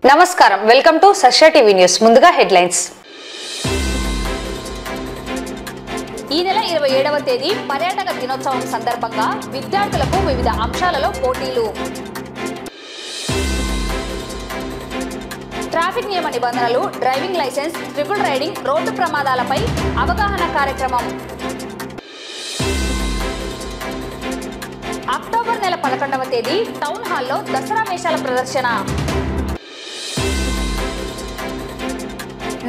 నమస్కారం welcome to సశ్య TV news ముందుగా headlines ఈ నెల 27వ తేదీ పర్యాటక దినోత్సవం సందర్భంగా విద్యార్థులకు వివిధ అంశాలలో పోటీలు ట్రాఫిక్ నియమ నిబంధనలు driving licence triple riding road ప్రమాదాలపై అవగాహన కార్యక్రమం అక్టోబర్ నెల 11వ తేదీ టౌన్ హాల్లో దసరా వేషాల ప్రదర్శన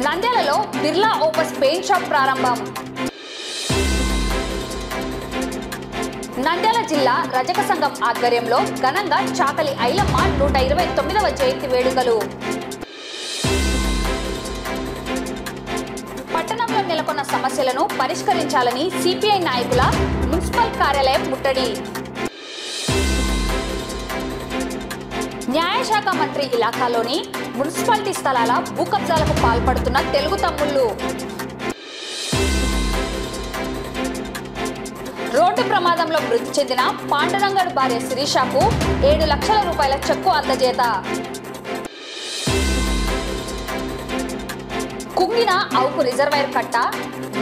నంద్యాలలో బిర్లా ఓపస్ పెయింట్ షాప్ ప్రారంభం నంద్యాల జిల్లా రజక సంఘం ఆధ్వర్యంలో ఘనంగా చాకలి ఐలమ్మ 129వ జయంతి వేడుకలు పట్టణంలో నెలకొన్న సమస్యలను పరిష్కరించాలని సిపిఐ నాయకుల మున్సిపల్ కార్యాలయం ముట్టడి న్యాయశాఖ మంత్రి ఇలాఖాలోని మున్సిపాలిటీ స్థలాల భూ కబ్జాలకు పాల్పడుతున్న తెలుగు తమ్ముళ్లు రోడ్డు ప్రమాదంలో మృతి చెందిన పాండురంగడు భార్య శిరీషకు 7 లక్షల రూపాయల చెక్కు అందజేత కుంగిన అవుకు రిజర్వాయర్ కట్ట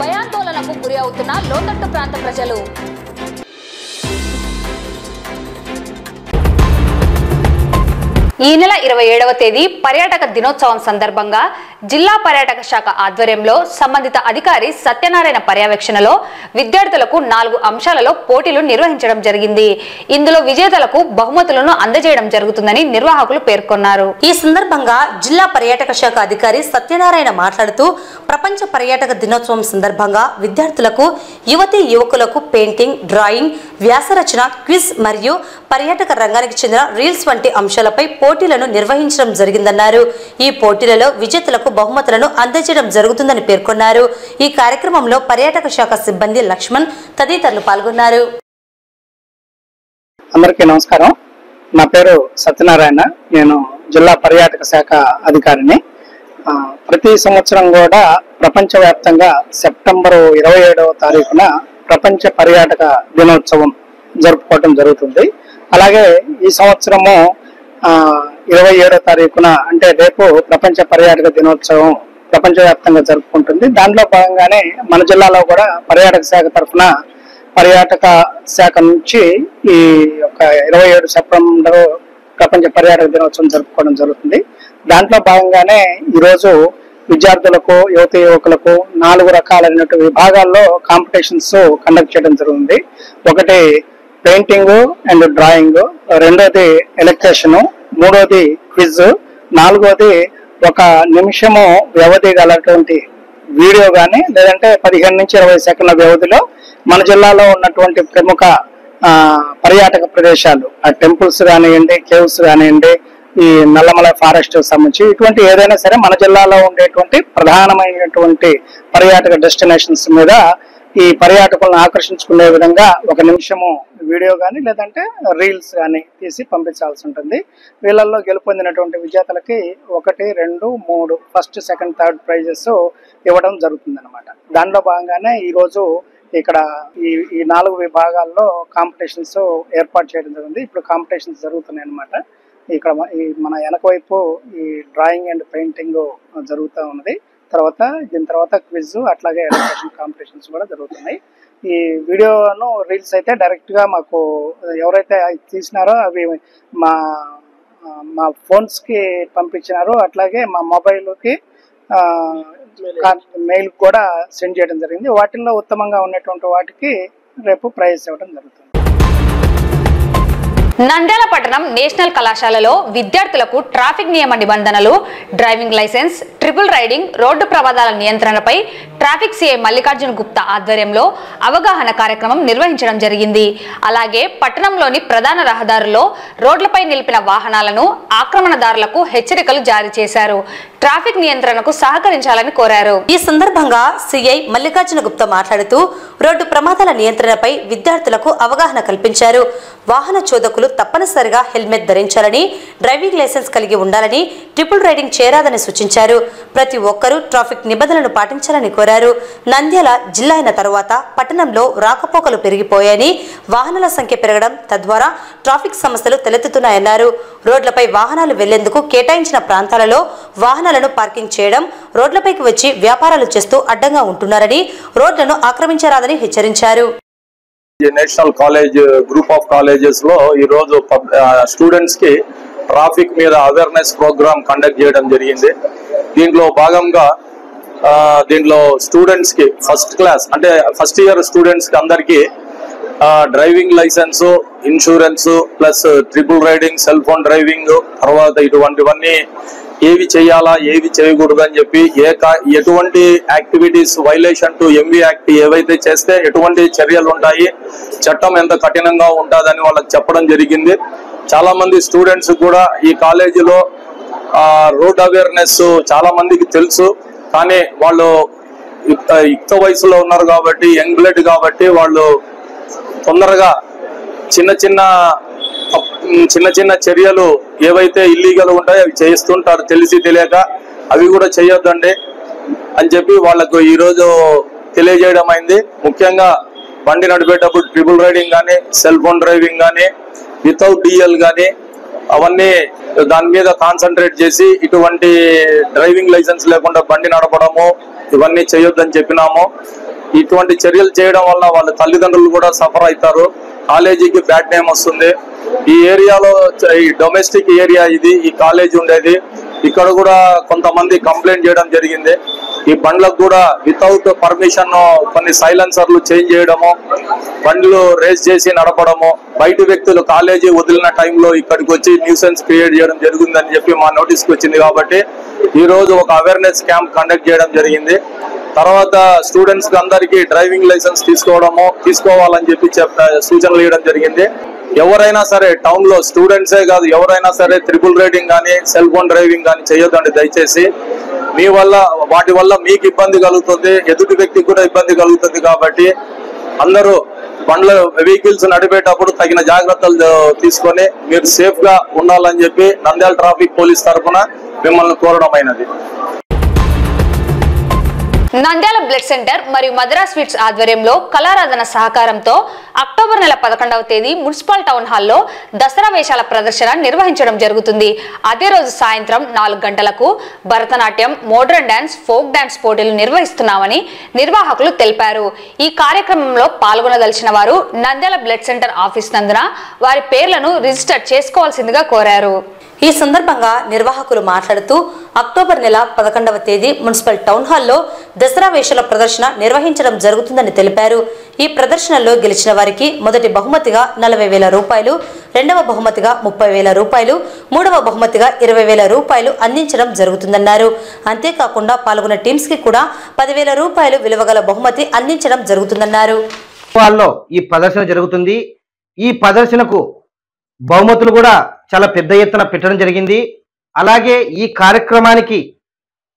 భయాందోళనకు గురి అవుతున్న లోతట్టు ప్రాంత ప్రజలు ఈ నెల 27వ తేదీ పర్యాటక దినోత్సవం సందర్భంగా జిల్లా పర్యాటక శాఖ ఆధ్వర్యంలో సంబంధిత అధికారి సత్యనారాయణ పర్యవేక్షణలో విద్యార్థులకు 4 అంశాలలో పోటీలు నిర్వహించడం జరిగింది. ఇందులో విజేతలకు బహుమతులను అందజేయడం జరుగుతుందని నిర్వాహకులు పేర్కొన్నారు. ఈ సందర్భంగా జిల్లా పర్యాటక శాఖ అధికారి సత్యనారాయణ మాట్లాడుతూ ప్రపంచ పర్యాటక దినోత్సవం సందర్భంగా విద్యార్థులకు యువతీ యువకులకు పెయింటింగ్, డ్రాయింగ్, వ్యాసరచన, క్విజ్ మరియు పర్యాటక రంగానికి చెందిన రీల్స్ వంటి అంశాలపై పోటీలను నిర్వహించడం జరిగిందన్నారు. ఈ పోటీలలో విజేతలకు బహుమతులను అందజేయడం జరుగుతుందని పేర్కొన్నారు. ఈ కార్యక్రమంలో పర్యాటక శాఖ సిబ్బంది లక్ష్మణ్ తదితరులు పాల్గొన్నారు. అందరికీ నమస్కారం. నా పేరు సత్యనారాయణ. నేను జిల్లా పర్యాటక శాఖ అధికారిని. ప్రతి సంవత్సరం కూడా ప్రపంచవ్యాప్తంగా సెప్టెంబర్ 27వ తారీఖున ప్రపంచ పర్యాటక దినోత్సవం జరుపుకోవడం జరుగుతుంది. అలాగే ఈ సంవత్సరము 27వ తారీఖున అంటే రేపు ప్రపంచ పర్యాటక దినోత్సవం ప్రపంచవ్యాప్తంగా జరుపుకుంటుంది. దాంట్లో భాగంగానే మన జిల్లాలో కూడా పర్యాటక శాఖ తరఫున పర్యాటక శాఖ నుంచి ఈ యొక్క 27 సెప్టెంబర్ ప్రపంచ పర్యాటక దినోత్సవం జరుపుకోవడం జరుగుతుంది. దాంట్లో భాగంగానే ఈరోజు విద్యార్థులకు యువత యువకులకు 4 రకాలైన విభాగాల్లో కాంపిటీషన్స్ కండక్ట్ చేయడం జరుగుతుంది. ఒకటి పెయింటింగ్ అండ్ డ్రాయింగ్, రెండోది ఎలక్ట్రేషన్, మూడోది క్విజ్, నాలుగోది 1 నిమిషము వ్యవధి గలటువంటి వీడియో కానీ లేదంటే 15 నుంచి 20 సెకండ్ల వ్యవధిలో మన జిల్లాలో ఉన్నటువంటి ప్రముఖ పర్యాటక ప్రదేశాలు, ఆ టెంపుల్స్ కానివ్వండి, కేవ్స్ కానివ్వండి, ఈ నల్లమల ఫారెస్ట్ సంబంధించి ఇటువంటి ఏదైనా సరే మన జిల్లాలో ఉండేటువంటి ప్రధానమైనటువంటి పర్యాటక డెస్టినేషన్స్ మీద ఈ పర్యాటకులను ఆకర్షించుకునే విధంగా 1 నిమిషము వీడియో కానీ లేదంటే రీల్స్ కానీ తీసి పంపించాల్సి ఉంటుంది. వీళ్ళల్లో గెలుపొందినటువంటి విజేతలకి 1, 2, 3 ఫస్ట్, సెకండ్, థర్డ్ ప్రైజెస్ ఇవ్వడం జరుగుతుంది అనమాట. దానిలో భాగంగానే ఈరోజు ఇక్కడ ఈ 4 విభాగాల్లో కాంపిటీషన్స్ ఏర్పాటు చేయడం జరిగింది. ఇప్పుడు కాంపిటీషన్స్ జరుగుతున్నాయి అనమాట. ఇక్కడ మన వెనక వైపు ఈ డ్రాయింగ్ అండ్ పెయింటింగ్ జరుగుతూ ఉన్నది. దీని తర్వాత క్విజ్ అట్లాగే ఎలక్ట్రేషన్ కాంపిటీషన్స్ కూడా జరుగుతున్నాయి. ఈ వీడియోను రీల్స్ అయితే డైరెక్ట్ గా మాకు ఎవరైతే తీసినారో అవి మా ఫోన్స్ కి పంపించినారో అట్లాగే మా మొబైల్కి మెయిల్ కూడా సెండ్ చేయడం జరిగింది. వాటిల్లో ఉత్తమంగా ఉన్నటువంటి వాటికి రేపు ప్రైజ్ ఇవ్వడం జరుగుతుంది. నంద్యాల పట్టణం నేషనల్ కళాశాలలో విద్యార్థులకు ట్రాఫిక్ నియమ నిబంధనలు, driving licence, triple riding, road ప్రమాదాల నియంత్రణపై ట్రాఫిక్ సిఐ మల్లికార్జున గుప్తా ఆధ్వర్యంలో అవగాహన కార్యక్రమం నిర్వహించడం జరిగింది. అలాగే పట్టణంలోని ప్రధాన రహదారుల్లో రోడ్లపై నిలిపిన వాహనాలను ఆక్రమణదారులకు హెచ్చరికలు జారీ చేశారు. ట్రాఫిక్ నియంత్రణకు సహకరించాలని కోరారు. ఈ సందర్భంగా సిఐ మల్లికార్జున గుప్తా మాట్లాడుతూ రోడ్డు ప్రమాదాల నియంత్రణపై విద్యార్థులకు అవగాహన కల్పించారు. వాహన చోదకులు తప్పనిసరిగా హెల్మెట్ ధరించాలని, డ్రైవింగ్ లైసెన్స్ కలిగి ఉండాలని, ట్రిపుల్ రైడింగ్ చేరాదని సూచించారు. ప్రతి ఒక్కరూ ట్రాఫిక్ నిబంధనలను పాటించాలని కోరారు. నంద్యాల జిల్లా అయిన తరువాత పట్టణంలో రాకపోకలు పెరిగిపోయాయని, వాహనాల సంఖ్య పెరగడం తద్వారా ట్రాఫిక్ సమస్యలు తలెత్తుతున్నాయన్నారు. రోడ్లపై వాహనాలు వెళ్లేందుకు కేటాయించిన ప్రాంతాలలో వాహనాలను పార్కింగ్ చేయడం, రోడ్లపైకి వచ్చి వ్యాపారాలు చేస్తూ అడ్డంగా ఉంటున్నారని, రోడ్లను ఆక్రమించరాదని హెచ్చరించారు. National college group of colleges లో ఈ రోజు స్టూడెంట్స్ కి ట్రాఫిక్ మీద అవేర్నెస్ ప్రోగ్రామ్ కండక్ట్ చేయడం జరిగింది. దీంట్లో భాగంగా దీంట్లో స్టూడెంట్స్ కి ఫస్ట్ క్లాస్ అంటే ఫస్ట్ ఇయర్ స్టూడెంట్స్ కి అందరికి driving licence, insurance plus triple riding, cell phone driving, తర్వాత ఇటువంటివన్నీ ఏవి చేయాలా ఏవి చేయకూడదు అని చెప్పి ఎటువంటి activities violation to MV act ఏవైతే చేస్తే ఎటువంటి చర్యలు ఉంటాయి, చట్టం ఎంత కఠినంగా ఉంటుందని వాళ్ళకి చెప్పడం జరిగింది. చాలా మంది స్టూడెంట్స్ కూడా ఈ కాలేజీలో రోడ్ అవేర్నెస్ చాలా మందికి తెలుసు, కానీ వాళ్ళు యుక్త వయసులో ఉన్నారు కాబట్టి, యంగ్ బ్లడ్ కాబట్టి వాళ్ళు తొందరగా చిన్న చిన్న చర్యలు ఏవైతే ఇల్లీగల్ ఉంటాయో అవి చేస్తుంటారు తెలిసి తెలియక. అవి కూడా చేయొద్దండి అని చెప్పి వాళ్లకు ఈరోజు తెలియజేయడం అయింది. ముఖ్యంగా బండి నడిపేటప్పుడు ట్రిపుల్ రైడింగ్ కానీ, సెల్ ఫోన్ డ్రైవింగ్ కానీ, వితౌట్ డిఎల్ కానీ అవన్నీ దాని మీద కాన్సన్ట్రేట్ చేసి ఇటువంటి డ్రైవింగ్ లైసెన్స్ లేకుండా బండి నడపడము ఇవన్నీ చేయొద్దని చెప్పినాము. ఇటువంటి చర్యలు చేయడం వల్ల వాళ్ళ తల్లిదండ్రులు కూడా సఫర్ అవుతారు, కాలేజీకి బ్యాడ్ నేమ్ వస్తుంది. ఈ ఏరియాలో ఈ డొమెస్టిక్ ఏరియా ఇది, ఈ కాలేజ్ ఉండేది. ఇక్కడ కూడా కొంతమంది కంప్లైంట్ చేయడం జరిగింది. ఈ బండ్లకు కూడా వితౌట్ పర్మిషన్ కొన్ని సైలెన్సర్లు చేంజ్ చేయడము, బండ్లు రేస్ చేసి నడపడము, బయట వ్యక్తులు కాలేజీ వదిలిన టైంలో ఇక్కడికి వచ్చి న్యూసెన్స్ క్రియేట్ చేయడం జరిగిందని చెప్పి మా నోటీస్కి వచ్చింది. కాబట్టి ఈ రోజు ఒక అవేర్నెస్ క్యాంప్ కండక్ట్ చేయడం జరిగింది. తర్వాత స్టూడెంట్స్ కి అందరికీ డ్రైవింగ్ లైసెన్స్ తీసుకోవాలని చెప్పి సూచనలు ఇవ్వడం జరిగింది. ఎవరైనా సరే టౌన్ లో స్టూడెంట్సే కాదు ఎవరైనా సరే ట్రిపుల్ రైడింగ్ కానీ, సెల్ ఫోన్ డ్రైవింగ్ కానీ చేయొద్దండి దయచేసి. వాటి వల్ల మీకు ఇబ్బంది కలుగుతుంది, ఎదుటి వ్యక్తికి కూడా ఇబ్బంది కలుగుతుంది. కాబట్టి అందరూ వెహికల్స్ నడిపేటప్పుడు తగిన జాగ్రత్తలు తీసుకొని మీరు సేఫ్ గా ఉండాలని చెప్పి నంద్యాల ట్రాఫిక్ పోలీస్ తరఫున మిమ్మల్ని కోరడం అయినది. నంద్యాల బ్లడ్ సెంటర్ మరియు మద్రాస్ స్వీట్స్ ఆధ్వర్యంలో కళారాధన సహకారంతో అక్టోబర్ నెల 11వ తేదీ మున్సిపల్ టౌన్ హాల్లో దసరా వేషాల ప్రదర్శన నిర్వహించడం జరుగుతుంది. అదే రోజు సాయంత్రం 4 గంటలకు Bharatanatyam, modern dance, folk dance పోటీలు నిర్వహిస్తున్నామని నిర్వాహకులు తెలిపారు. ఈ కార్యక్రమంలో పాల్గొనదలిచిన వారు నంద్యాల బ్లడ్ సెంటర్ ఆఫీస్ నందున వారి పేర్లను రిజిస్టర్ చేసుకోవాల్సిందిగా కోరారు. ఈ సందర్భంగా నిర్వాహకులు మాట్లాడుతూ అక్టోబర్ నెల 11వ తేదీ మున్సిపల్ టౌన్ హాల్లో దసరా వేషాల ప్రదర్శన నిర్వహించడం జరుగుతుందని తెలిపారు. ఈ ప్రదర్శనలో గెలిచిన వారికి మొదటి బహుమతిగా 40,000 రూపాయలు, రెండవ బహుమతిగా 30,000 రూపాయలు, మూడవ బహుమతిగా 20,000 రూపాయలు అందించడం జరుగుతుందన్నారు. అంతేకాకుండా పాల్గొన్న టీమ్స్ కి కూడా 10,000 రూపాయలు విలువగల బహుమతి అందించడం జరుగుతుందన్నారు. ఈ ప్రదర్శన జరుగుతుంది. ఈ ప్రదర్శనకు బహుమతులు కూడా చాలా పెద్ద ఎత్తున పెట్టడం జరిగింది. అలాగే ఈ కార్యక్రమానికి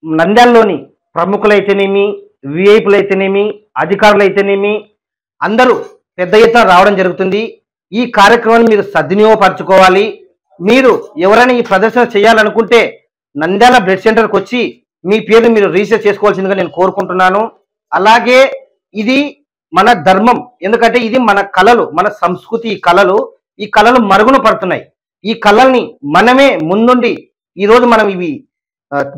నంద్యాలలోని ప్రముఖులైతేనేమి, విఐపులైతేనేమి, అధికారులైతేనేమి అందరూ పెద్ద ఎత్తున రావడం జరుగుతుంది. ఈ కార్యక్రమాన్ని మీరు సద్వినియోగపరచుకోవాలి. మీరు ఎవరైనా ఈ ప్రదర్శన చేయాలనుకుంటే నంద్యాల బ్లడ్ సెంటర్కి వచ్చి మీ పేరు మీరు రిజిస్టర్ చేసుకోవాల్సిందిగా నేను కోరుకుంటున్నాను. అలాగే ఇది మన ధర్మం, ఎందుకంటే ఇది మన కళలు, మన సంస్కృతి. ఈ కళలు మరుగున పడుతున్నాయి. ఈ కళల్ని మనమే ముందుండి ఈరోజు మనం ఇవి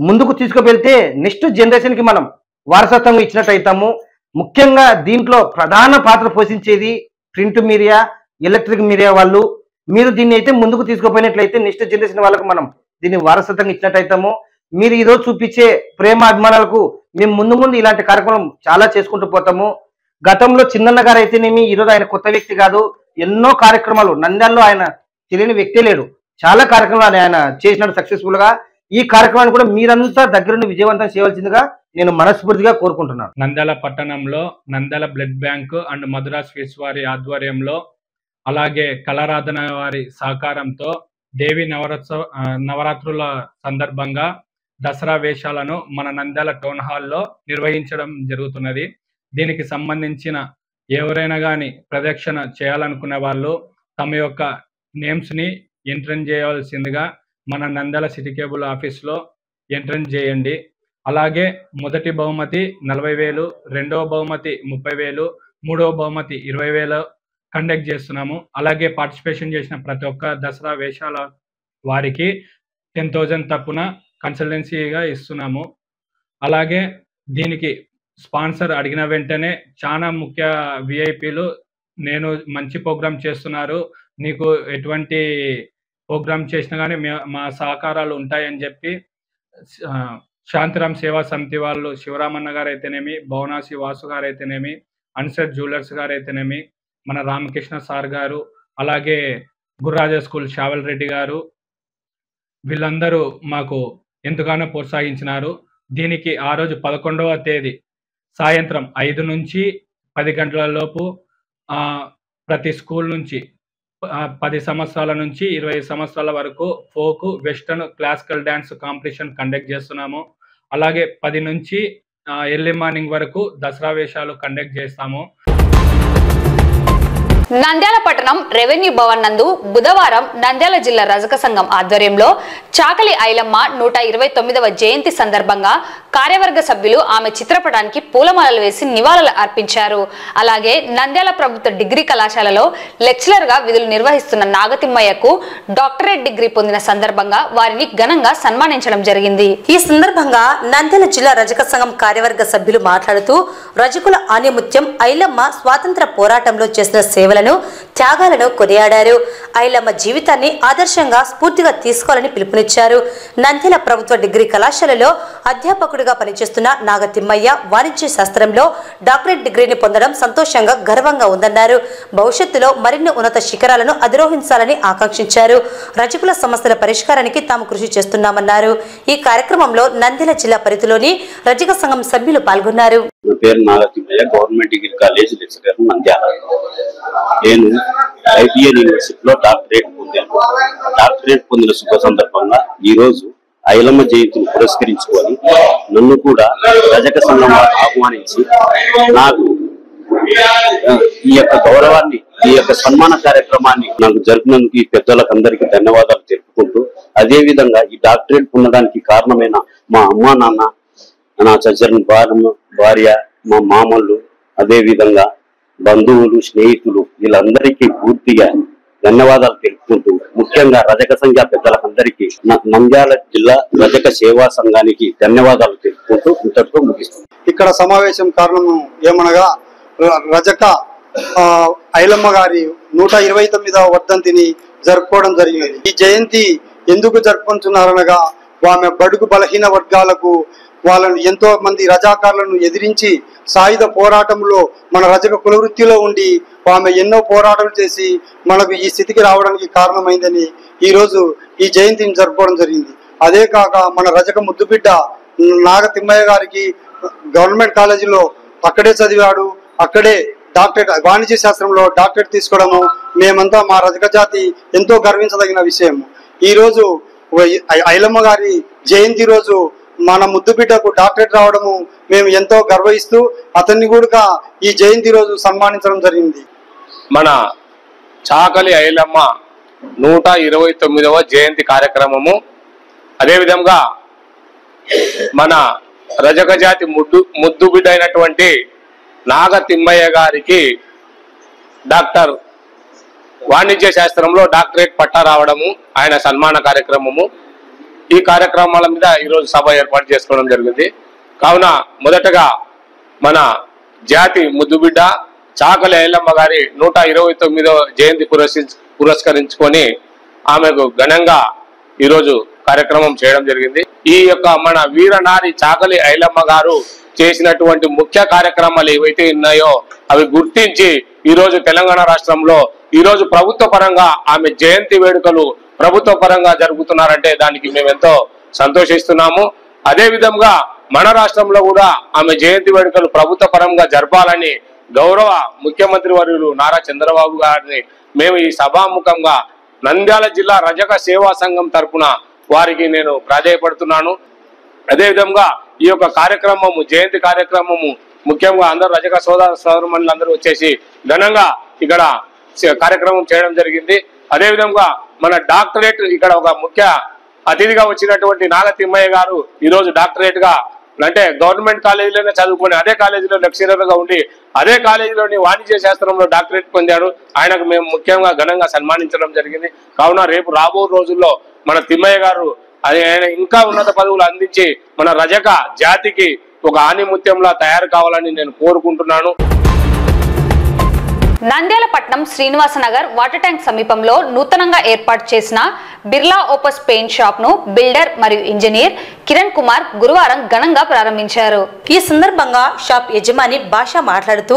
ముందుకు తీసుకువెళ్తే నెక్స్ట్ జనరేషన్కి మనం వారసత్వంగా ఇచ్చినట్టు అవుతాము. ముఖ్యంగా దీంట్లో ప్రధాన పాత్ర పోషించేది ప్రింట్ మీడియా, ఎలక్ట్రిక్ మీడియా వాళ్ళు. మీరు దీన్ని అయితే ముందుకు తీసుకుపోయినట్లయితే నెక్స్ట్ జనరేషన్ వాళ్ళకు మనం దీన్ని వారసత్వంగా ఇచ్చినట్టు అవుతాము. మీరు ఈరోజు చూపించే ప్రేమ అభిమానాలకు మేము ముందు ఇలాంటి కార్యక్రమం చాలా చేసుకుంటూ పోతాము. గతంలో చిన్నన్న గారు అయితేనేమి, ఈరోజు ఆయన కొత్త వ్యక్తి కాదు. ఎన్నో కార్యక్రమాలు నంద్యాలలో ఆయన తెలియని వ్యక్తే లేడు. చాలా కార్యక్రమాలు ఆయన చేసినాడు సక్సెస్ఫుల్ గా. ఈ కార్యక్రమాన్ని కూడా మీరంతా దగ్గరుండి విజయవంతం చేయవలసిందిగా నేను మనస్ఫూర్తిగా కోరుకుంటున్నాను. నంద్యాల పట్టణంలో Nandyal blood bank and Madras sweets వారి ఆధ్వర్యంలో, అలాగే కళారాధన వారి సహకారంతో దేవి నవరాత్రుల సందర్భంగా దసరా వేషాలను మన నంద్యాల టౌన్ హాల్లో నిర్వహించడం జరుగుతున్నది. దీనికి సంబంధించిన ఎవరైనా కానీ ప్రదక్షిణ చేయాలనుకునే వాళ్ళు తమ యొక్క నేమ్స్ని ఎంట్రీ చేయవలసిందిగా మన నంద్యాల సిటీ కేబుల్ ఆఫీస్లో ఎంట్రీ చేయండి. అలాగే మొదటి బహుమతి 40,000, రెండవ బహుమతి 30,000, మూడవ బహుమతి 20,000 కండక్ట్ చేస్తున్నాము. అలాగే పార్టిసిపేషన్ చేసిన ప్రతి ఒక్క దసరా వేషాల వారికి 10,000 తప్పున కన్సల్టెన్సీగా ఇస్తున్నాము. అలాగే దీనికి స్పాన్సర్ అడిగిన వెంటనే చాలా ముఖ్య విఐపీలు నేను మంచి ప్రోగ్రామ్ చేస్తున్నారు, నీకు ఎటువంటి ప్రోగ్రామ్ చేసినా కానీ మా సహకారాలు ఉంటాయని చెప్పి శాంతిరామ్ సేవా సమితి వాళ్ళు శివరామన్న గారు అయితేనేమి, భవనాసి వాసు గారు అయితేనేమి, అన్సర్ జ్యువెలర్స్ గారు అయితేనేమి, మన రామకృష్ణ సార్ గారు, అలాగే గుర్రాజ స్కూల్ షావల్ రెడ్డి గారు, వీళ్ళందరూ మాకు ఎంతగానో ప్రోత్సహించినారు. దీనికి ఆ రోజు 11వ తేదీ సాయంత్రం 5 నుంచి 10 గంటల లోపు ప్రతి స్కూల్ నుంచి 10 సంవత్సరాల నుంచి 20 సంవత్సరాల వరకు folk, western, classical dance competition conduct చేస్తున్నాము. అలాగే 10 నుంచి ఎర్లీ మార్నింగ్ వరకు దసరా వేషాలు కండక్ట్ చేస్తాము. నంద్యాల పట్టణం రెవెన్యూ భవన్ నందు బుధవారం నంద్యాల జిల్లా రజక సంఘం ఆధ్వర్యంలో చాకలి ఐలమ్మ 129వ జయంతి సందర్భంగా కార్యవర్గ సభ్యులు ఆమె చిత్రపటానికి పూలమాలలు వేసి నివాళులు అర్పించారు. అలాగే నంద్యాల ప్రభుత్వ డిగ్రీ కళాశాలలో లెక్చరర్ గా విధులు నిర్వహిస్తున్న నాగతిమ్మయ్యకు డాక్టరేట్ డిగ్రీ పొందిన సందర్భంగా వారిని ఘనంగా సన్మానించడం జరిగింది. ఈ సందర్భంగా నంద్యాల జిల్లా రజక సంఘం కార్యవర్గ సభ్యులు మాట్లాడుతూ రజకుల ఆణిముత్యం ఐలమ్మ స్వాతంత్ర పోరాటంలో చేసిన సేవలు త్యాగాలను కొనియాడారు. ఐలమ్మ జీవితాన్ని ఆదర్శంగా స్ఫూర్తిగా తీసుకోవాలని పిలుపునిచ్చారు. నంద్యాల ప్రభుత్వ డిగ్రీ కళాశాలలో అధ్యాపకుడిగా పనిచేస్తున్న నాగతిమ్మయ్య వాణిజ్య శాస్త్రంలో డాక్టరేట్ డిగ్రీని పొందడం సంతోషంగా గర్వంగా ఉందన్నారు. భవిష్యత్తులో మరిన్ని ఉన్నత శిఖరాలను అధిరోహించాలని ఆకాంక్షించారు. రజకుల సమస్యల పరిష్కారానికి తాము కృషి చేస్తున్నామన్నారు. ఈ కార్యక్రమంలో నంద్యాల జిల్లా పరిధిలోని రజక సంఘం సభ్యులు పాల్గొన్నారు. నా పేరు Nagathimmaiah, government degree college lecturer Nandyal. నేను ఐబిఎన్ యూనివర్సిటీలో డాక్టరేట్ పొందాను. డాక్టరేట్ పొందిన శుభ సందర్భంగా ఈ రోజు ఐలమ్మ జయంతిని పురస్కరించుకొని నన్ను కూడా రజక సంఘం ఆహ్వానించి నాకు ఈ యొక్క గౌరవాన్ని, ఈ యొక్క సన్మాన కార్యక్రమాన్ని నాకు జరిపినందుకు ఈ పెద్దలకు అందరికీ ధన్యవాదాలు తెలుపుకుంటూ, అదే విధంగా ఈ డాక్టరేట్ పొందడానికి కారణమైన మా అమ్మా నాన్న, నా చచ్చని భార్య, మా మామలు, అదే విధంగా బంధువులు, స్నేహితులు, వీళ్ళందరికీ పూర్తిగా ధన్యవాదాలు తెలుపుకుంటూ, ముఖ్యంగా రజక సంఘ పెద్దలందరికీ నంద్యాల జిల్లా రజక సేవా సంఘానికి ధన్యవాదాలు తెలుపుకుంటూ ఇంతటితో ముగిస్తుంది. ఇక్కడ సమావేశం కారణం ఏమనగా రజక ఐలమ్మ గారి 129వ వర్ధంతిని జరుపుకోవడం జరిగినది. ఈ జయంతి ఎందుకు జరుపుకుంటున్నారనగా ఆమె బడుగు బలహీన వర్గాలకు వాళ్ళను ఎంతో మంది రజాకారులను ఎదిరించి సాయుధ పోరాటంలో మన రజక కులవృత్తిలో ఉండి ఆమె ఎన్నో పోరాటాలు చేసి మనకు ఈ స్థితికి రావడానికి కారణమైందని ఈరోజు ఈ జయంతిని జరుపుకోవడం జరిగింది. అదే కాక మన రజక ముద్దుబిడ్డ నాగతిమ్మయ్య గారికి గవర్నమెంట్ కాలేజీలో అక్కడే చదివాడు, అక్కడే డాక్టరేట్ వాణిజ్య శాస్త్రంలో డాక్టరేట్ తీసుకోవడము మేమంతా మా రజక జాతి ఎంతో గర్వించదగిన విషయం. ఈరోజు ఐలమ్మ గారి జయంతి రోజు మన ముద్దుబిడ్డకు డాక్టరేట్ రావడము మేము ఎంతో గర్వహిస్తూ అతన్ని కూడా ఈ జయంతి రోజు సన్మానించడం జరిగింది. మన చాకలి ఐలమ్మ 129వ జయంతి కార్యక్రమము, అదేవిధంగా మన రజక జాతి ముద్దుబిడ్డ అయినటువంటి నాగతిమ్మయ్య గారికి డాక్టర్ వాణిజ్య శాస్త్రంలో డాక్టరేట్ పట్టా రావడము, ఆయన సన్మాన కార్యక్రమము, ఈ కార్యక్రమాల మీద ఈరోజు సభ ఏర్పాటు చేసుకోవడం జరిగింది. కావున మొదటగా మన జాతి ముద్దుబిడ్డ చాకలి ఐలమ్మ గారి 129వ జయంతి పురస్కరించుకొని ఆమెకు ఘనంగా ఈరోజు కార్యక్రమం చేయడం జరిగింది. ఈ యొక్క మన వీరనారి చాకలి ఐలమ్మ గారు చేసినటువంటి ముఖ్య కార్యక్రమాలు ఏవైతే ఉన్నాయో అవి గుర్తించి ఈరోజు తెలంగాణ రాష్ట్రంలో ఈరోజు ప్రభుత్వ పరంగా ఆమె జయంతి వేడుకలు ప్రభుత్వ పరంగా జరుగుతున్నారంటే దానికి మేము ఎంతో సంతోషిస్తున్నాము. అదే విధంగా మన రాష్ట్రంలో కూడా ఆమె జయంతి వేడుకలు ప్రభుత్వ పరంగా జరపాలని గౌరవ ముఖ్యమంత్రి వర్యులు నారా చంద్రబాబు గారిని మేము ఈ సభాముఖంగా నంద్యాల జిల్లా రజక సేవా సంఘం తరఫున వారికి నేను ప్రాధేయపడుతున్నాను. అదేవిధంగా ఈ యొక్క కార్యక్రమము, జయంతి కార్యక్రమము ముఖ్యంగా అందరూ రజక సోదరుమణులు అందరూ వచ్చేసి ఘనంగా ఇక్కడ కార్యక్రమం చేయడం జరిగింది. అదేవిధంగా మన డాక్టరేట్ ఇక్కడ ఒక ముఖ్య అతిథిగా వచ్చినటువంటి నాగ తిమ్మయ్య గారు ఈరోజు డాక్టరేట్ గా అంటే గవర్నమెంట్ కాలేజీలోనే చదువుకొని అదే కాలేజీలో లెక్చరర్ గా ఉండి అదే కాలేజీలోని వాణిజ్య శాస్త్రంలో డాక్టరేట్ పొందాడు. ఆయనకు మేము ముఖ్యంగా ఘనంగా సన్మానించడం జరిగింది. కావున రేపు రాబో రోజుల్లో మన తిమ్మయ్య గారు ఆయన ఇంకా ఉన్నత పదవులు అందించి మన రజక జాతికి ఒక ఆణిముత్యంలా తయారు కావాలని నేను కోరుకుంటున్నాను. నంద్యాల పట్నం శ్రీనివాసనగర్ వాటర్ ట్యాంక్ సమీపంలో నూతనంగా ఏర్పాటు చేసిన బిర్లా ఓపస్ పెయింట్ షాప్ ను బిల్డర్ మరియు ఇంజనీర్ కిరణ్ కుమార్ గురువారం ఘనంగా ప్రారంభించారు. ఈ సందర్భంగా షాప్ యజమాని భాష మాట్లాడుతూ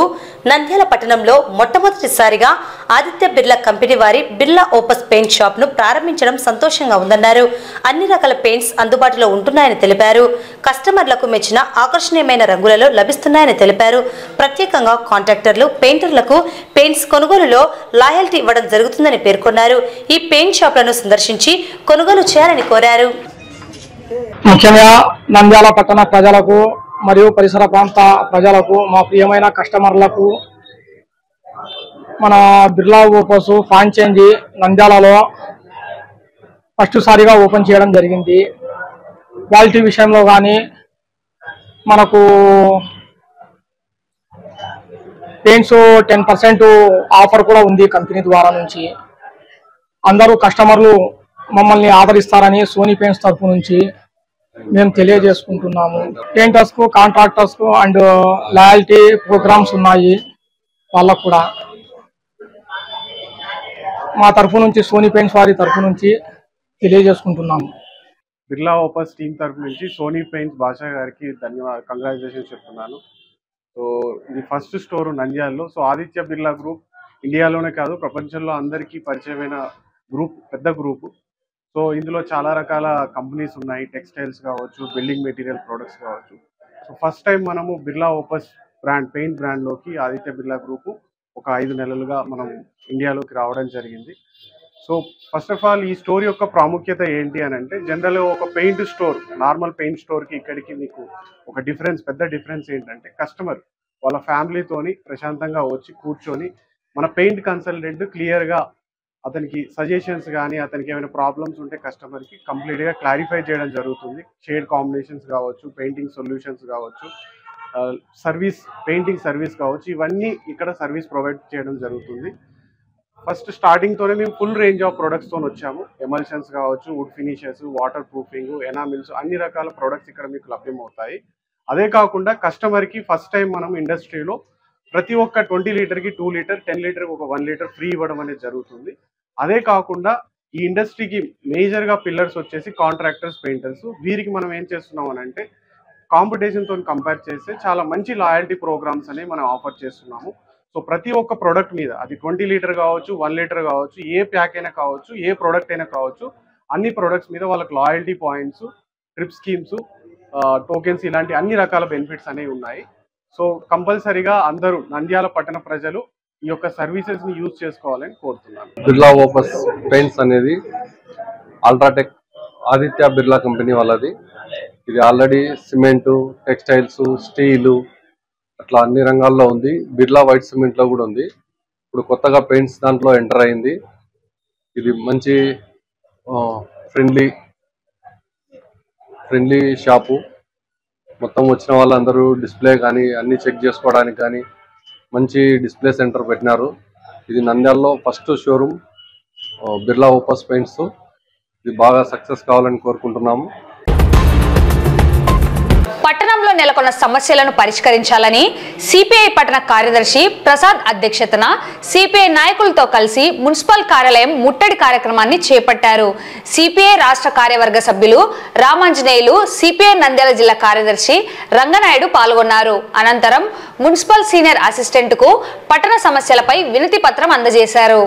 నంద్యాల పట్టణంలో మొట్టమొదటిసారిగా ఆదిత్య బిర్లా కంపెనీ వారి బిర్లా ఓపస్ పెయింట్ షాప్ ను ప్రారంభించడం సంతోషంగా ఉందన్నారు. అన్ని రకాల పెయింట్స్ అందుబాటులో ఉంటున్నాయని తెలిపారు. కస్టమర్లకు మెచ్చిన ఆకర్షణీయమైన రంగులలో లభిస్తున్నాయని తెలిపారు. ప్రత్యేకంగా కాంట్రాక్టర్లు పెయింటర్లకు పెయింట్స్ కొనుగోలులో లాయల్టీ ఇవ్వడం జరుగుతుందని పేర్కొన్నారు. ఈ పెయింట్ షాప్లను సందర్శించి కొనుగోలు చేయాలని కోరారు. ముఖ్యంగా నంద్యాల పట్టణ ప్రజలకు మరియు పరిసర ప్రాంత ప్రజలకు మా ప్రియమైన కస్టమర్లకు మన బిర్లా ఓపస్ ఫ్రాంచైజీ నంద్యాలలో ఫస్ట్ సారిగా ఓపెన్ చేయడం జరిగింది. క్వాలిటీ విషయంలో కానీ మనకు పెయింట్స్ 10% ఆఫర్ కూడా ఉంది కంపెనీ ద్వారా నుంచి. అందరూ కస్టమర్లు మమ్మల్ని ఆదరిస్తారని సోనీ పెయింట్స్ తరఫు నుంచి మేము తెలియజేసుకుంటున్నాము. పెయింటర్స్ కు కాంట్రాక్టర్స్ కు అండ్ లాయల్టీ ప్రోగ్రామ్స్ ఉన్నాయి. వాళ్ళకు కూడా మా తరఫు నుంచి సోనీ పెయింట్స్ వారి తరఫు నుంచి తెలియజేసుకుంటున్నాము. బిర్లా ఓపస్ టీమ్ తరఫు నుంచి సోనీ పెయింట్స్ భాషా గారికి కంగ్రాచులేషన్స్ చెప్తున్నాను. సో ఇది ఫస్ట్ స్టోర్ నంద్యాలలో. సో ఆదిత్య బిర్లా గ్రూప్ ఇండియాలోనే కాదు ప్రపంచంలో అందరికీ పరిచయమైన గ్రూప్, పెద్ద గ్రూపు. సో ఇందులో చాలా రకాల కంపెనీస్ ఉన్నాయి. టెక్స్టైల్స్ కావచ్చు, బిల్డింగ్ మెటీరియల్ ప్రొడక్ట్స్ కావచ్చు. సో ఫస్ట్ టైం మనము బిర్లా ఓపస్ బ్రాండ్, పెయింట్ బ్రాండ్లోకి ఆదిత్య బిర్లా గ్రూపు ఒక 5 నెలలుగా మనం ఇండియాలోకి రావడం జరిగింది. సో ఫస్ట్ ఆఫ్ ఆల్ ఈ స్టోర్ యొక్క ప్రాముఖ్యత ఏంటి అని అంటే, జనరల్గా ఒక పెయింట్ స్టోర్, నార్మల్ పెయింట్ స్టోర్కి ఇక్కడికి మీకు ఒక పెద్ద డిఫరెన్స్ ఏంటంటే కస్టమర్ వాళ్ళ ఫ్యామిలీతోని ప్రశాంతంగా వచ్చి కూర్చొని మన పెయింట్ కన్సల్టెంట్ క్లియర్గా అతనికి సజెషన్స్ కానీ అతనికి ఏమైనా ప్రాబ్లమ్స్ ఉంటే కస్టమర్కి కంప్లీట్గా క్లారిఫై చేయడం జరుగుతుంది. షేడ్ కాంబినేషన్స్ కావచ్చు, పెయింటింగ్ సొల్యూషన్స్ కావచ్చు, పెయింటింగ్ సర్వీస్ కావచ్చు, ఇవన్నీ ఇక్కడ సర్వీస్ ప్రొవైడ్ చేయడం జరుగుతుంది. ఫస్ట్ స్టార్టింగ్తోనే మేము ఫుల్ రేంజ్ ఆఫ్ ప్రొడక్ట్స్తో వచ్చాము. ఎమల్షన్స్ కావచ్చు, wood finishes, water proofing, enamels, అన్ని రకాల ప్రొడక్ట్స్ ఇక్కడ మీకు లభ్యమవుతాయి. అదే కాకుండా కస్టమర్కి ఫస్ట్ టైం మనం ఇండస్ట్రీలో ప్రతి ఒక్క 20 లీటర్కి 2 లీటర్, 10 లీటర్కి ఒక 1 లీటర్ ఫ్రీ ఇవ్వడం అనేది జరుగుతుంది. అదే కాకుండా ఈ ఇండస్ట్రీకి మేజర్గా పిల్లర్స్ వచ్చేసి కాంట్రాక్టర్స్, పెయింటర్స్. వీరికి మనం ఏం చేస్తున్నాం అని అంటే కాంపిటీషన్తో కంపేర్ చేస్తే చాలా మంచి లాయల్టీ ప్రోగ్రామ్స్ అనేవి మనం ఆఫర్ చేస్తున్నాము. సో ప్రతి ఒక్క ప్రోడక్ట్ మీద, అది 20 లీటర్ కావచ్చు, 1 లీటర్ కావచ్చు, ఏ ప్యాక్ అయినా కావచ్చు, ఏ ప్రోడక్ట్ అయినా కావచ్చు, అన్ని ప్రోడక్ట్స్ మీద వాళ్ళకి loyalty points, trip schemes, tokens, ఇలాంటి అన్ని రకాల బెనిఫిట్స్ అనేవి ఉన్నాయి. సో కంపల్సరీగా అందరూ నంద్యాల పట్టణ ప్రజలు ఈ యొక్క సర్వీసెస్ ని యూజ్ చేసుకోవాలని కోరుతున్నాను. బిర్లా ఓపస్ పెయింట్స్ అనేది అల్ట్రాటెక్ ఆదిత్య బిర్లా కంపెనీ వాళ్ళది. ఇది ఆల్రెడీ సిమెంటు, టెక్స్టైల్స్, స్టీలు అట్లా అన్ని రంగాల్లో ఉంది. బిర్లా వైట్ సిమెంట్ లో కూడా ఉంది. ఇప్పుడు కొత్తగా పెయింట్స్ దాంట్లో ఎంటర్ అయింది. ఇది మంచి ఫ్రెండ్లీ షాపు. మొత్తం వచ్చిన వాళ్ళందరూ డిస్ప్లే కానీ అన్ని చెక్ చేసుకోవడానికి కానీ మంచి డిస్ప్లే సెంటర్ పెట్టినారు. ఇది నంద్యాలలో first showroom Birla opus paints. ఇది బాగా సక్సెస్ కావాలని కోరుకుంటున్నాము. పట్టణంలో నెలకొన్న సమస్యలను పరిష్కరించాలని సిపిఐ పట్టణ కార్యదర్శి ప్రసాద్ అధ్యక్షతన సిపిఐ నాయకులతో కలిసి మున్సిపల్ కార్యాలయం ముట్టడి కార్యక్రమాన్ని చేపట్టారు. సిపిఐ రాష్ట్ర కార్యవర్గ సభ్యులు రామాంజనేయులు, సిపిఐ నంద్యాల జిల్లా కార్యదర్శి రంగనాయుడు పాల్గొన్నారు. అనంతరం మున్సిపల్ సీనియర్ అసిస్టెంట్ కు పట్టణ సమస్యలపై వినతి పత్రం అందజేశారు.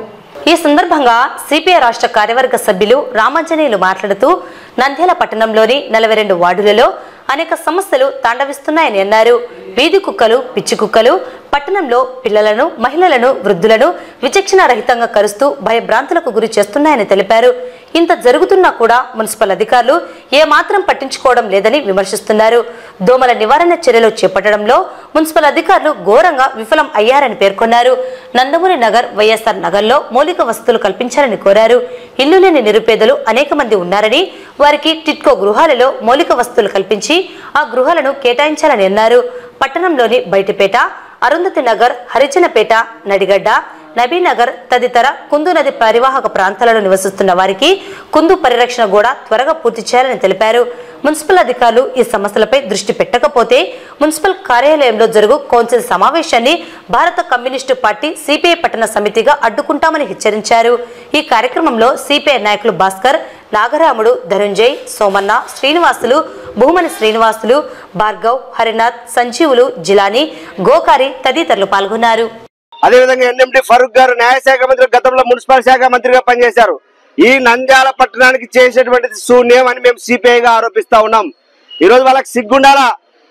ఈ సందర్భంగా సిపిఐ రాష్ట్ర కార్యవర్గ సభ్యులు రామాంజనేయులు మాట్లాడుతూ నంద్యాల పట్టణంలోని 42 వార్డులలో అనేక సమస్యలు తాండవిస్తున్నాయని అన్నారు. వీధి కుక్కలు, పిచ్చి కుక్కలు పట్టణంలో పిల్లలను, మహిళలను, వృద్ధులను విచక్షణారహితంగా కరుస్తూ భయభ్రాంతులకు గురి చేస్తున్నాయని తెలిపారు. ఇంత జరుగుతున్నా కూడా మున్సిపల్ అధికారులు ఏమాత్రం పట్టించుకోవడం లేదని విమర్శిస్తున్నారు. దోమల నివారణ చర్యలు చేపట్టడంలో మున్సిపల్ అధికారులు ఘోరంగా విఫలం అయ్యారని పేర్కొన్నారు. నందమూరి నగర్, వైఎస్ఆర్ నగర్లో మౌలిక వసతులు కల్పించాలని కోరారు. ఇల్లు లేని నిరుపేదలు అనేక మంది ఉన్నారని, వారికి టిట్కో గృహాలలో మౌలిక వసతులు కల్పించి ఆ గృహాలను కేటాయించాలని అన్నారు. పట్టణంలోని బయటిపేట, అరుంధతి నగర్, హరిజనపేట, నడిగడ్డ, నబీనగర్ తదితర కుందు నది పరివాహక ప్రాంతాలలో నివసిస్తున్న వారికి కుందు పరిరక్షణ కూడా త్వరగా పూర్తి చేయాలని తెలిపారు. మున్సిపల్ అధికారులు ఈ సమస్యలపై దృష్టి పెట్టకపోతే మున్సిపల్ కార్యాలయంలో జరుగు కౌన్సిల్ సమావేశాన్ని భారత కమ్యూనిస్టు పార్టీ సిపిఐ పట్టణ సమితిగా అడ్డుకుంటామని హెచ్చరించారు. ఈ కార్యక్రమంలో సిపిఐ నాయకులు భాస్కర్, నాగరాముడు, ధనుంజయ్, సోమన్న, శ్రీనివాసులు, భూమని శ్రీనివాసులు, భార్గవ్, హరినాథ్, సంజీవులు, జిలానీ, గోకారి తదితరులు పాల్గొన్నారు. అదేవిధంగా ఎన్ఎండి ఫరూక్ గారు న్యాయశాఖ మంత్రి, గతంలో మున్సిపల్ శాఖ మంత్రిగా పనిచేశారు. ఈ నంద్యాల పట్టణానికి చేసేటువంటిది శూన్యం అని మేము సిపిఐగా ఆరోపిస్తా ఉన్నాం. ఈ రోజు వాళ్ళకి సిగ్గుండాలా?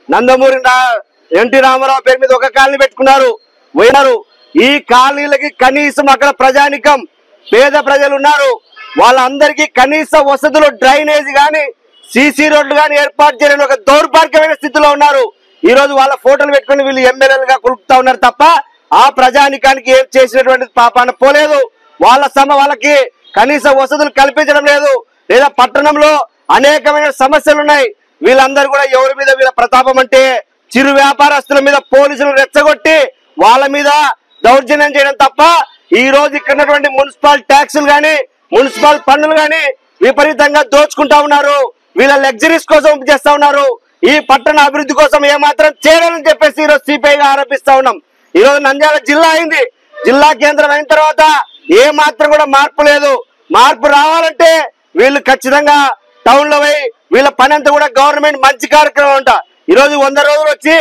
నందమూరి ఎన్టీ రామారావు పేరు మీద ఒక కాలనీ పెట్టుకున్నారు, పోయినారు. ఈ కాలనీలకి కనీసం అక్కడ ప్రజానికం, పేద ప్రజలు ఉన్నారు, వాళ్ళందరికీ కనీస వసతులు, డ్రైనేజ్ గాని, సిసి రోడ్లు గాని ఏర్పాటు చేయని ఒక దౌర్భాగ్యమైన స్థితిలో ఉన్నారు. ఈ రోజు వాళ్ళ ఫోటోలు పెట్టుకుని వీళ్ళు ఎమ్మెల్యేలుగా కొలుపుతా ఉన్నారు తప్ప ఆ ప్రజానికానికి ఏం చేసినటువంటి పాపాన పోలేదు. వాళ్ళకి కనీస వసతులు కల్పించడం లేదు. లేదా పట్టణంలో అనేకమైన సమస్యలు ఉన్నాయి. వీళ్ళందరూ కూడా ఎవరి మీద వీళ్ళ ప్రతాపం అంటే చిరు వ్యాపారస్తుల మీద పోలీసులు రెచ్చగొట్టి వాళ్ళ మీద దౌర్జన్యం చేయడం తప్ప ఈ రోజు ఇక్కడ మున్సిపల్ ట్యాక్సులు గాని, మున్సిపల్ పన్నులు గాని విపరీతంగా దోచుకుంటా ఉన్నారు. వీళ్ళ లగ్జరీస్ కోసం చేస్తా ఉన్నారు. ఈ పట్టణ అభివృద్ధి కోసం ఏమాత్రం చేయాలని చెప్పేసి ఈ రోజు సిపిఐగా ఆరోపిస్తా ఉన్నాం. ఈ రోజు నంద్యాల జిల్లా అయింది, జిల్లా కేంద్రం అయిన తర్వాత ఏ మాత్రం కూడా మార్పు లేదు. మార్పు రావాలంటే వీళ్ళు ఖచ్చితంగా టౌన్ లో పోయి వీళ్ళ పని అంతా కూడా గవర్నమెంట్ మంచి కార్యక్రమం అంట. ఈ రోజు 100 రోజులు వచ్చి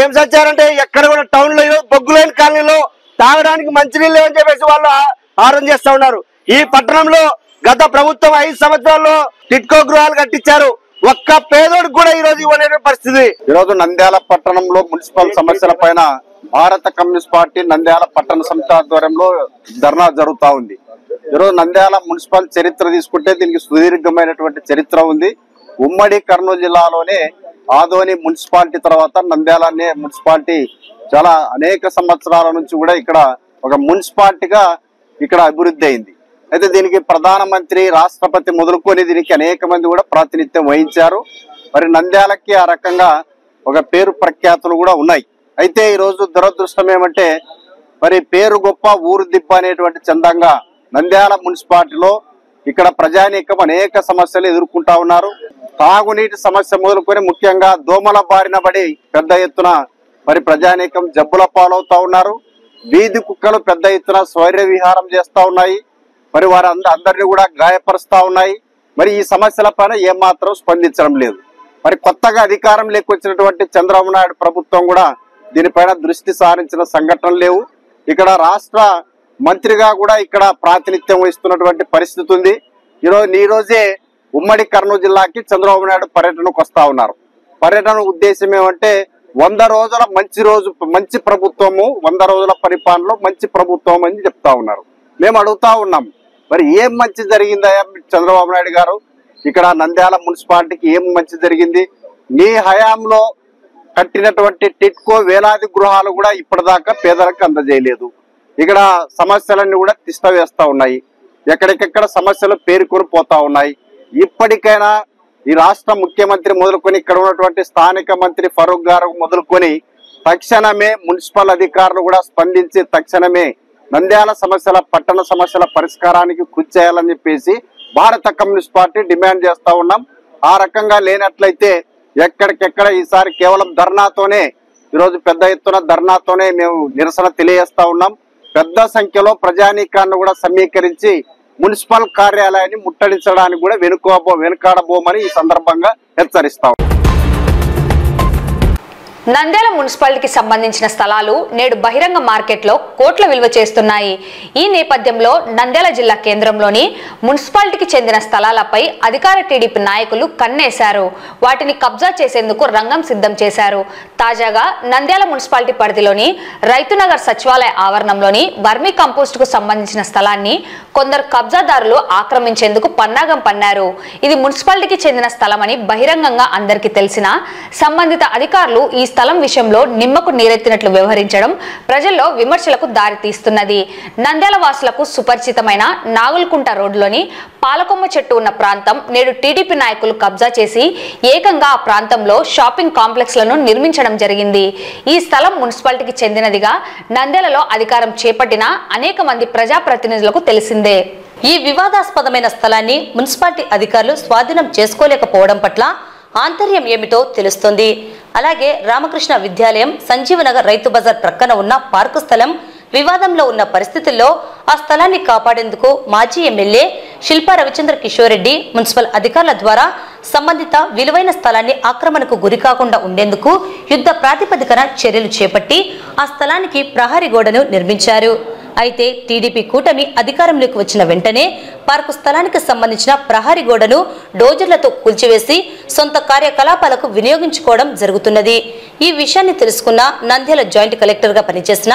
ఏం సచ్చారంటే ఎక్కడ కూడా టౌన్ లో ఈరోజు బొగ్గులేని కాలనీలో తాగడానికి మంచినీళ్ళు లేవని చెప్పేసి వాళ్ళు ఆరోపణ చేస్తా ఉన్నారు. ఈ పట్టణంలో గత ప్రభుత్వం 5 సంవత్సరాల్లో టిట్కో గృహాలు కట్టించారు. ఒక్క పేదోడికి కూడా ఈ రోజు ఇవ్వలేని పరిస్థితి. ఈ రోజు నంద్యాల పట్టణంలో మున్సిపల్ సమస్యల పైన భారత కమ్యూనిస్ట్ పార్టీ నంద్యాల పట్టణ సమితి ఆధ్వర్యంలో ధర్నా జరుగుతా ఉంది. ఈరోజు నంద్యాల మున్సిపల్ చరిత్ర తీసుకుంటే దీనికి సుదీర్ఘమైనటువంటి చరిత్ర ఉంది. ఉమ్మడి కర్నూలు జిల్లాలోనే ఆదోని మున్సిపాలిటీ తర్వాత నంద్యాల మున్సిపాలిటీ చాలా అనేక సంవత్సరాల నుంచి కూడా ఇక్కడ ఒక మున్సిపాలిటీగా ఇక్కడ అభివృద్ధి అయింది. అయితే దీనికి ప్రధానమంత్రి, రాష్ట్రపతి మొదలుకొని దీనికి అనేక మంది కూడా ప్రాతినిధ్యం వహించారు. మరి నంద్యాలకి ఆ రకంగా ఒక పేరు ప్రఖ్యాతులు కూడా ఉన్నాయి. అయితే ఈ రోజు దురదృష్టం ఏమంటే మరి పేరు గొప్ప ఊరు దిబ్బ అనేటువంటి చందంగా నంద్యాల మున్సిపాలిటీలో ఇక్కడ ప్రజానీకం అనేక సమస్యలు ఎదుర్కొంటా ఉన్నారు. తాగునీటి సమస్య మొదలుకొని ముఖ్యంగా దోమల బారిన పడి పెద్ద ఎత్తున మరి ప్రజానీకం జబ్బుల పాలవుతా ఉన్నారు. వీధి కుక్కలు పెద్ద ఎత్తున స్వైర్య విహారం చేస్తా ఉన్నాయి. మరి వారు అందరినీ కూడా గాయపరుస్తా ఉన్నాయి. మరి ఈ సమస్యల పైన ఏమాత్రం స్పందించడం లేదు. మరి కొత్తగా అధికారం లేకొచ్చినటువంటి చంద్రబాబు నాయుడు ప్రభుత్వం కూడా దీనిపైన దృష్టి సారించిన సంఘటనలు లేవు. ఇక్కడ రాష్ట్ర మంత్రిగా కూడా ఇక్కడ ప్రాతినిధ్యం వహిస్తున్నటువంటి పరిస్థితి ఉంది. ఈ రోజే ఉమ్మడి కర్నూలు జిల్లాకి చంద్రబాబు నాయుడు పర్యటనకు వస్తా ఉన్నారు. పర్యటన ఉద్దేశం ఏమంటే 100 రోజుల మంచి ప్రభుత్వము, 100 రోజుల పరిపాలనలో మంచి ప్రభుత్వం అని చెప్తా ఉన్నారు. మేము అడుగుతా ఉన్నాం, మరి ఏం మంచి జరిగిందా చంద్రబాబు నాయుడు గారు? ఇక్కడ నంద్యాల మున్సిపాలిటీకి ఏం మంచి జరిగింది? మీ హయాంలో కట్టినటువంటి టిట్కో వేలాది గృహాలు కూడా ఇప్పటిదాకా పేదలకు అందజేయలేదు. ఇక్కడ సమస్యలన్నీ కూడా తిష్ట వేస్తా ఉన్నాయి. ఎక్కడికెక్కడ సమస్యలు పేరుకొని పోతా ఉన్నాయి. ఇప్పటికైనా ఈ రాష్ట్ర ముఖ్యమంత్రి మొదలుకొని ఇక్కడ ఉన్నటువంటి స్థానిక మంత్రి ఫరూక్ గారు మొదలుకొని తక్షణమే మున్సిపల్ అధికారులు కూడా స్పందించి తక్షణమే నంద్యాల సమస్యల, పట్టణ సమస్యల పరిష్కారానికి కృషి చేయాలని చెప్పేసి భారత కమ్యూనిస్ట్ పార్టీ డిమాండ్ చేస్తా ఉన్నాం. ఆ రకంగా లేనట్లయితే ఎక్కడికెక్కడ ఈసారి కేవలం ధర్నాతోనే, ఈరోజు పెద్ద ఎత్తున ధర్నాతోనే మేము నిరసన తెలియజేస్తా ఉన్నాం. పెద్ద సంఖ్యలో ప్రజానీకాన్ని కూడా సమీకరించి మున్సిపల్ కార్యాలయాన్ని ముట్టడించడానికి కూడా వెనుకాడబోమని ఈ సందర్భంగా హెచ్చరిస్తాం. నంద్యాల మున్సిపాలిటీకి సంబంధించిన స్థలాలు నేడు బహిరంగ మార్కెట్లో కోట్ల విలువ చేస్తున్నాయి. ఈ నేపథ్యంలో నంద్యాల జిల్లా కేంద్రంలోని మున్సిపాలిటీకి చెందిన స్థలాలపై అధికార టీడీపీ నాయకులు కన్నేశారు. వాటిని కబ్జా చేసేందుకు రంగం సిద్ధం చేశారు. తాజాగా నంద్యాల మున్సిపాలిటీ పరిధిలోని రైతునగర్ సచివాలయ ఆవరణంలోని వర్మీ కంపోస్ట్ కు సంబంధించిన స్థలాన్ని కొందరు కబ్జాదారులు ఆక్రమించేందుకు పన్నాగం పన్నారు. ఇది మున్సిపాలిటీకి చెందిన స్థలమని బహిరంగంగా అందరికీ తెలిసినా సంబంధిత అధికారులు ఈ స్థలం విషయంలో నిమ్మకు నీరెత్తినట్లు వ్యవహరించడం ప్రజల్లో విమర్శలకు దారితీస్తున్నది. నంద్యాల వాసులకు సుపరిచితమైన నాగులకుంట రోడ్లోని పాలకొమ్మ చెట్టు ఉన్న ప్రాంతం నేడు టీడీపీ నాయకులు కబ్జా చేసి ఏకంగా ఆ ప్రాంతంలో షాపింగ్ కాంప్లెక్స్ లను నిర్మించడం జరిగింది. ఈ స్థలం మున్సిపాలిటీకి చెందినదిగా నంద్యాలలో అధికారం చేపట్టిన అనేక మంది ప్రజాప్రతినిధులకు తెలిసిందే. ఈ వివాదాస్పదమైన స్థలాన్ని మున్సిపాలిటీ అధికారులు స్వాధీనం చేసుకోలేకపోవడం పట్ల ఆంతర్యం ఏమిటో తెలుస్తుంది. అలాగే రామకృష్ణ విద్యాలయం, సంజీవనగర్ రైతు బజార్ ప్రక్కన ఉన్న పార్కు స్థలం వివాదంలో ఉన్న పరిస్థితుల్లో ఆ స్థలాన్ని కాపాడేందుకు మాజీ ఎమ్మెల్యే శిల్పా రవిచంద్ర కిషోర్ రెడ్డి మున్సిపల్ అధికారుల ద్వారా సంబంధిత విలువైన స్థలాన్ని ఆక్రమణకు గురి కాకుండా ఉండేందుకు యుద్ధ ప్రాతిపదికన చర్యలు చేపట్టి ఆ స్థలానికి ప్రహరీ గోడను నిర్మించారు. అయితే టీడీపీ కూటమి అధికారంలోకి వచ్చిన వెంటనే పార్కు స్థలానికి సంబంధించిన ప్రహరీ గోడను డోజర్లతో కూల్చివేసి సొంత కార్యకలాపాలకు వినియోగించుకోవడం జరుగుతున్నది. ఈ విషయాన్ని తెలుసుకున్న నంద్యాల జాయింట్ కలెక్టర్గా పనిచేసిన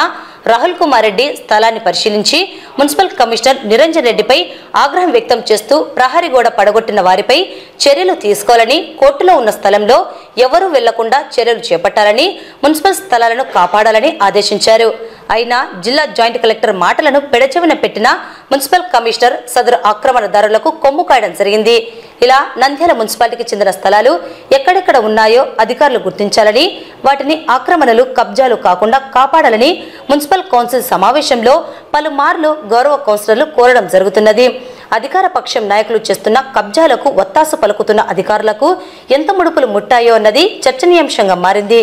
రాహుల్ కుమార్ రెడ్డి స్థలాన్ని పరిశీలించి మున్సిపల్ కమిషనర్ నిరంజన్ రెడ్డిపై ఆగ్రహం వ్యక్తం చేస్తూ ప్రహరీ గోడ పడగొట్టిన వారిపై చర్యలు తీసుకోవాలని, కోర్టులో ఉన్న స్థలంలో ఎవరూ వెళ్లకుండా చర్యలు చేపట్టాలని, మున్సిపల్ స్థలాలను కాపాడాలని ఆదేశించారు. అయినా జిల్లా జాయింట్ కలెక్టర్ మాటలను పెడచెవిన పెట్టిన మున్సిపల్ కమిషనర్ సదరు ఆక్రమణదారులకు కొమ్ము కాయడం జరిగింది. ఇలా నంద్యాల మున్సిపాలిటీకి చెందిన స్థలాలు ఎక్కడెక్కడ ఉన్నాయో అధికారులు గుర్తించాలని, వాటిని ఆక్రమణలు, కబ్జాలు కాకుండా కాపాడాలని మున్సిపల్ కౌన్సిల్ సమావేశంలో పలుమార్లు గౌరవ కౌన్సిలర్లు కోరడం జరుగుతున్నది. అధికార పక్షం నాయకులు చేస్తున్న కబ్జాలకు ఒత్తాసు పలుకుతున్న అధికారులకు ఎంత ముడుపులు ముట్టాయో అన్నది చర్చనీయాంశంగా మారింది.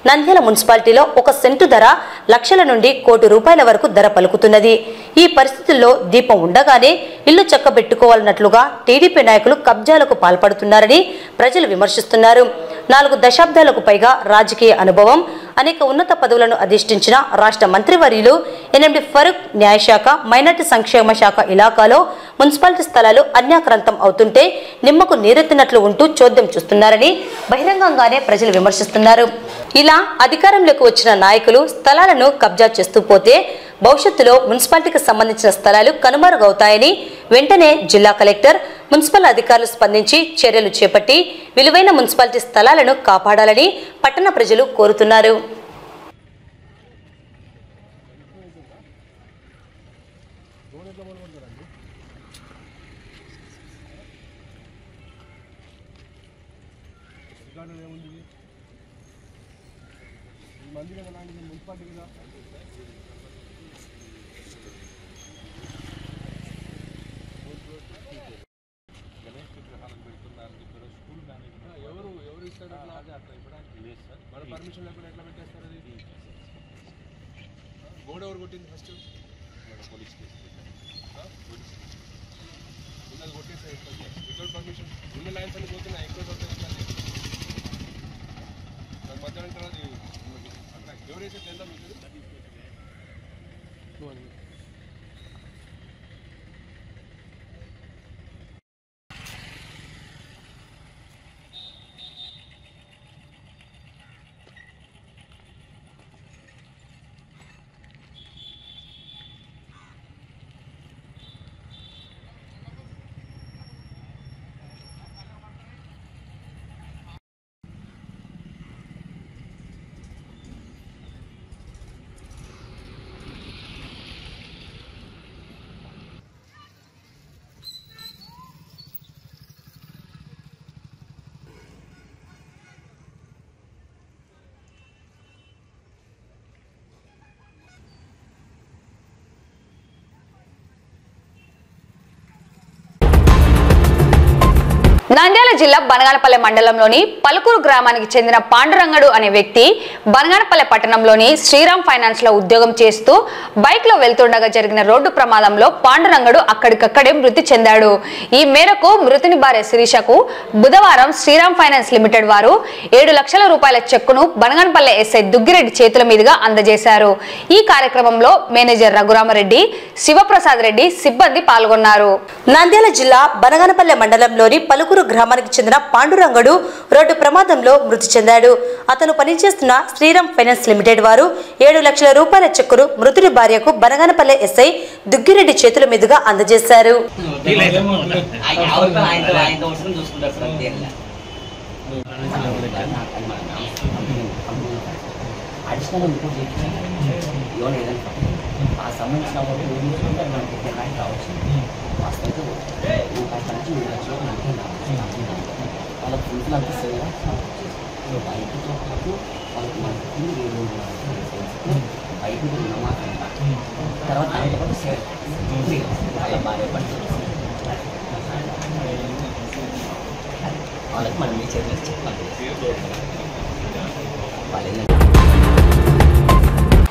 నంద్యాల మున్సిపాలిటీలో ఒక సెంటు ధర లక్షల నుండి ₹1,00,00,000 వరకు ధర పలుకుతున్నది. ఈ పరిస్థితుల్లో దీపం ఉండగానే ఇల్లు చక్కబెట్టుకోవాలన్నట్లుగా టీడీపీ నాయకులు కబ్జాలకు పాల్పడుతున్నారని ప్రజలు విమర్శిస్తున్నారు. 4 దశాబ్దాలకు పైగా రాజకీయ అనుభవం, అనేక ఉన్నత పదవులను అధిష్ఠించిన రాష్ట్ర మంత్రివర్యులు ఎన్ఎండి ఫరూక్ న్యాయశాఖ, మైనార్టీ సంక్షేమ శాఖ ఇలాకాలో మున్సిపాలిటీ స్థలాలు అన్యాక్రాంతం అవుతుంటే నిమ్మకు నీరెత్తినట్లు ఉంటూ చోద్యం చూస్తున్నారని బహిరంగంగానే ప్రజలు విమర్శిస్తున్నారు. ఇలా అధికారంలోకి వచ్చిన నాయకులు స్థలాలను కబ్జా చేస్తూ పోతే భవిష్యత్తులో మున్సిపాలిటీకి సంబంధించిన స్థలాలు కనుమరుగవుతాయని వెంటనే జిల్లా కలెక్టర్, మున్సిపల్ అధికారులు స్పందించి చర్యలు చేపట్టి విలువైన మున్సిపాలిటీ స్థలాలను కాపాడాలని పట్టణ ప్రజలు కోరుతున్నారు. పర్మిషన్ లేకుండా ఎట్లా పెట్టేస్తారు? అది గోడ ఎవరు కొట్టింది? ఫస్ట్ పోలీస్ ఉన్నది కొట్టేస్తారు. వితౌట్ పర్మిషన్ ఉన్న లైన్స్ అన్ని పోతున్నాయి. ఎక్కువ మధ్యాహ్నం తర్వాత అట్లా ఎవరు వేసే లేదా మీకు? నంద్యాల జిల్లా బనగానపల్లె మండలంలోని పలుకూరు గ్రామానికి చెందిన పాండురంగడు అనే వ్యక్తి బనగానపల్లె పట్టణంలోని శ్రీరామ్ ఫైనాన్స్ లో ఉద్యోగం చేస్తూ బైక్ లో వెళ్తుండగా జరిగిన రోడ్డు ప్రమాదంలో పాండురంగడు అక్కడికక్కడే మృతి చెందాడు. ఈ మేరకు మృతుని భార్య శిరీషకు బుధవారం శ్రీరామ్ ఫైనాన్స్ లిమిటెడ్ వారు 7 లక్షల రూపాయల చెక్కును బనగానపల్లె ఎస్ఐ దుగ్గిరెడ్డి చేతుల మీదుగా అందజేశారు. ఈ కార్యక్రమంలో మేనేజర్ రఘురామరెడ్డి, శివప్రసాద్ రెడ్డి సిబ్బంది పాల్గొన్నారు. నంద్యాల జిల్లా బనగానపల్లె మండలంలోని పలుకూరు గ్రామానికి చెందిన పాండురంగడు రోడ్డు ప్రమాదంలో మృతి చెందాడు. అతను పనిచేస్తున్న శ్రీరామ్ ఫైనాన్స్ లిమిటెడ్ వారు 7 లక్షల రూపాయల చెక్కును మృతుడి భార్యకు బనగానపల్లె ఎస్ఐ దుగ్గిరెడ్డి చేతుల మీదుగా అందజేశారు.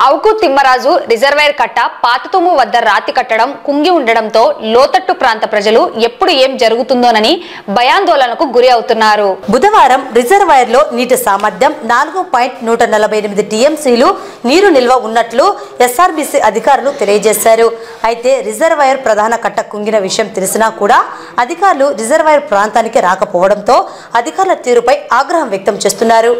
అవుకు తిమ్మరాజు రిజర్వాయర్ కట్ట పాతతుమ్ము వద్ద రాతి కట్టడం కుంగి ఉండడంతో లోతట్టు ప్రాంత ప్రజలు ఎప్పుడు ఏం జరుగుతుందోనని భయాందోళనకు గురి అవుతున్నారు. బుధవారం రిజర్వాయర్ లో నీటి సామర్థ్యం 4.148 టీఎంసీలు నీరు నిల్వ ఉన్నట్లు ఎస్ఆర్బీసీ అధికారులు తెలియజేశారు. అయితే రిజర్వాయర్ ప్రధాన కట్ట కుంగిన విషయం తెలిసినా కూడా అధికారులు రిజర్వాయర్ ప్రాంతానికి రాకపోవడంతో అధికారుల తీరుపై ఆగ్రహం వ్యక్తం చేస్తున్నారు.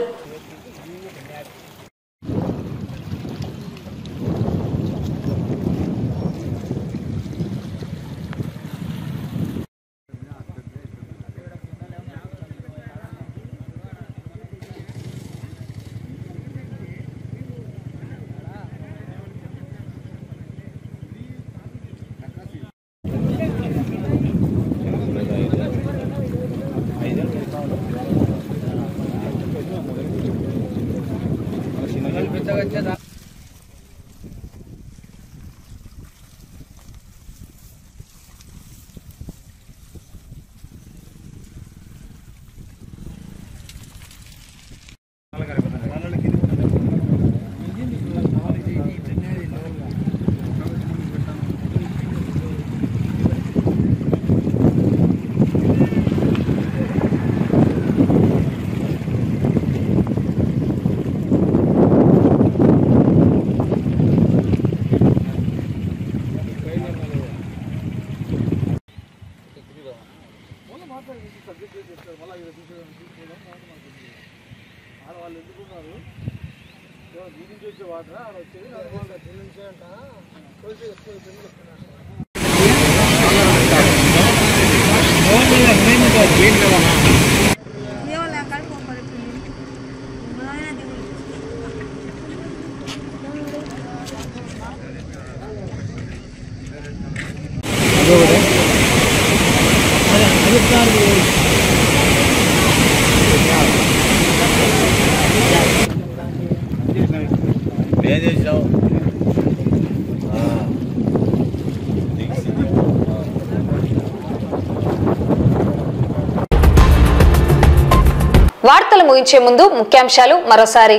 వార్తలు ముగించే ముందు ముఖ్యాంశాలు మరోసారి.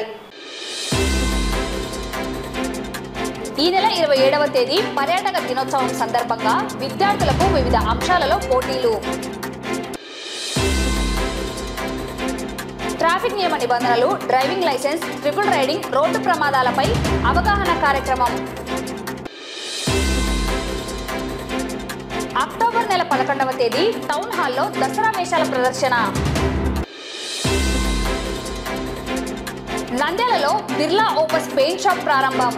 ఈ నెల 27వ తేదీ పర్యాటక దినోత్సవం సందర్భంగా విద్యార్థులకు వివిధ అంశాలలో పోటీలు. ట్రాఫిక్ నియమ నిబంధనలు, driving licence, triple riding, road ప్రమాదాలపై అవగాహన కార్యక్రమం. అక్టోబర్ నెల 11వ తేదీ టౌన్ హాల్లో దసరా వేషాల ప్రదర్శన. నంద్యాలలో బిర్లా ఓపస్ పెయింట్ షాప్ ప్రారంభం.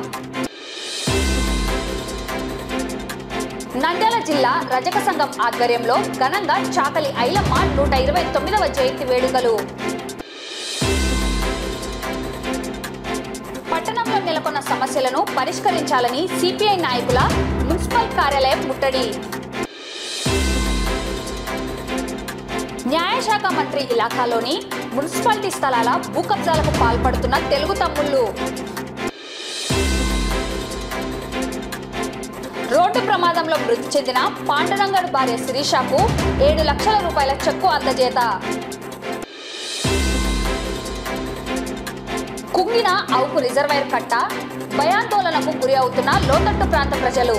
నంద్యాల జిల్లా రజక సంఘం ఆధ్వర్యంలో ఘనంగా చాకలి ఐలమ్మ 129వ జయంతి వేడుకలు. పట్టణంలో నెలకొన్న సమస్యలను పరిష్కరించాలని సిపిఐ నాయకుల మున్సిపల్ కార్యాలయం ముట్టడి. న్యాయశాఖ మంత్రి ఇలాఖాలోని మున్సిపాలిటీ స్థలాల భూ కబ్జాలకు పాల్పడుతున్న తెలుగు తమ్ముళ్లు. రోడ్డు ప్రమాదంలో మృతి చెందిన పాండురంగడు భార్య శిరీషకు 7 లక్షల రూపాయల చెక్కు అందజేత. కుంగిన అవుకు రిజర్వాయర్ కట్ట, భయాందోళనకు గురి అవుతున్న లోతట్టు ప్రాంత ప్రజలు.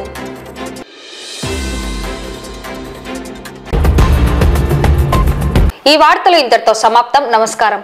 ఈ వార్తలు ఇంతటితో సమాప్తం. నమస్కారం.